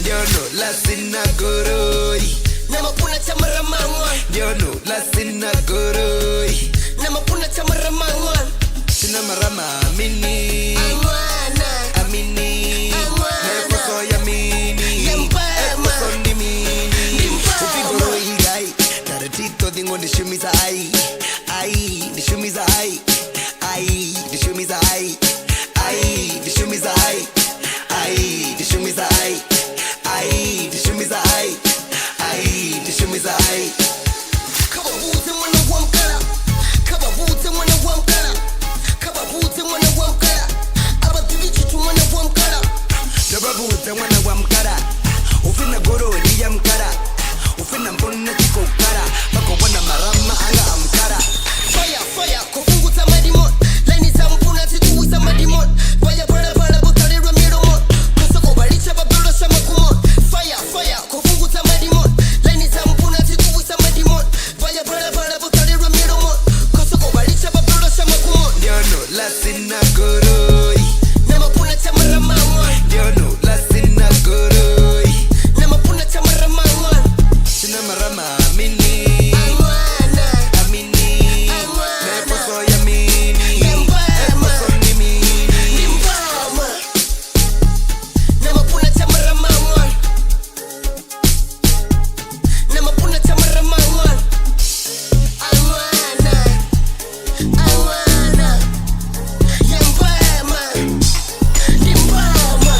Yo no la sinagoroi. Namapuna chamaramangon. Yo no la sinagoroi. Namapuna chamaramangon. Sinamarama mini. Amana. Amini. Amana. Neposo ya mini. Yambama. Eposo ni mini. Yambama. Ufigoro igai. Taratito dingo nishumiza ai. Ai, nishumiza ai. Ai, nishumiza ai. Ai, nishumiza ai. Ai, nishumiza ai. Ai, nishumiza ai. Ai, nishumiza ai. Kababuze mwana wamkala. Kababuze mwana wamkala. Kababuze mwana wamkala. Abatibichitu mwana wamkala. Kababuze mwana wamkala. Ufina goro ni ya mkala. Ufina mbona chiko ukara. Bako wana marama anga amkara. Fire, fire, kofungu tamadimon. Laini za mpuna tituwi za madimon. Baya bala bala botare ramiro mon. Kusoko balicha babelo shama kumon. Fire, fire, kofungu tamadimon. Laini za mpuna tituwi za madimon. Baya bala bala botare ramiro mon. Kusoko balicha babelo shama kumon. Yo no la sinagoroi. Namapuna chamaramangon. Yo no la sinagoroi. Namapuna chamaramangon. Sinamarama mini. Amana. Amini. Amana. Neposo ya mini. Yambama. Eposo ni mini. Nimbama. Namapuna chamaramangon. Namapuna chamaramangon. Amana. Amana. Yambama. Nimbama.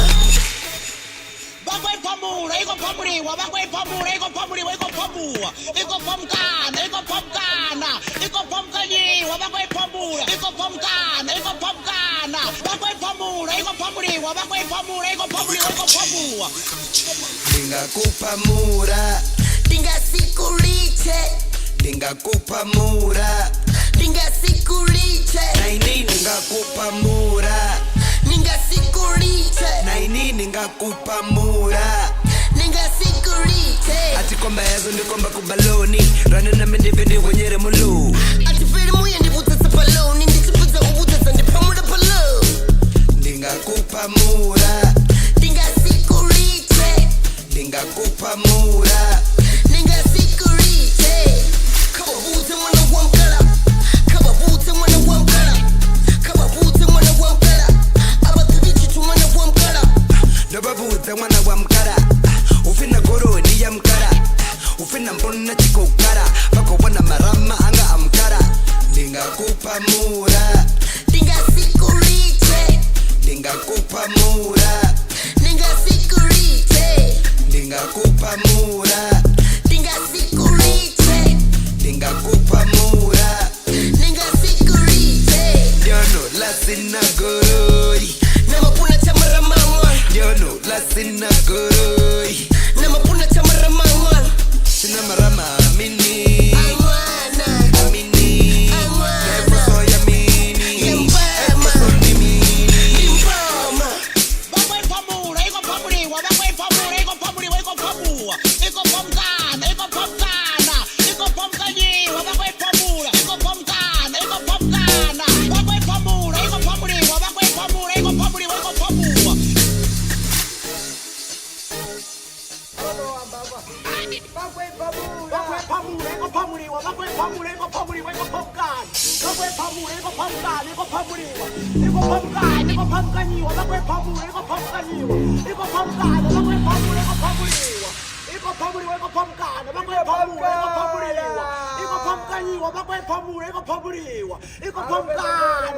Bagwe pamura, iko pamuriwa, bagwe pamura, iko pamuriwa, iko pamua, iko pamkana, iko pamkana, iko pamkanyiwa, bagwe pamura, iko pamkana, iko pamkana, bagwe pamura, iko pamuriwa, bagwe pamura, iko pamuriwa, iko pamua. Ningakupa mura. Dingasikuliche. Ningakupa mura. Dingasikuliche. Naini ningakupa mura. Ningasikuliche. Naini ningakupa mura. Ningasikuliche. Ati komba yazo ndi komba kubaloni. Rana na mendiveni wenyere mulu. Atifiri muye ndibutsa paloni. Ndichipuza ubutsa ndipamura palo. Ningakupa mura. Dingasikuliche. Ningakupa mura. Ningasikuliche. Kababuze mwana wamkala. Kababuze mwana wamkala. Kababuze mwana wamkala. Abatibichitu mwana wamkala. Nababuze mwana wa mkara. Ufina goro ni ya mkara. Ufina mbona chiko ukara. Bako wana marama anga amkara. Ningakupa mura. Dingasikuliche. Ningakupa mura. Ningasikuliche. Ningakupa mura. Dingasikuliche. Ningakupa mura. Ningasikuliche. Yo no la sinagoroi. Namapuna chamaramangon. Yo no la sinagoroi. Namapuna chamaramangon. Sinamarama mini. Amana. Amini. Amana. Neposo ya mini. Yambama. Eposo ni mini. Nimbama. Bagwe pamura, iko pamuriwa, bagwe pamura, iko pamuriwa, iko pamua, iko pamkana, iko pamkana, iko pamkanyiwa, bagwe pamura, iko pamkana, iko pamkana, bagwe pamura, iko pamuriwa, bagwe pamura, iko pamuriwa, iko pamua. Bagwe pamura, iko pamuriwa, bagwe pamura, iko pamuriwa, iko pamkana, bagwe pamura, iko pamkana, iko pamuriwa, iko pamkana, iko pamkanyiwa, bagwe pamura, iko pamkanyiwa, iko pamkana, bagwe pamura, iko pamuriwa, iko pamuriwa, iko pamkana, bagwe pamura, iko pamuriwa, iko pamkanyiwa, bagwe pamura, iko pamuriwa, iko pamkana.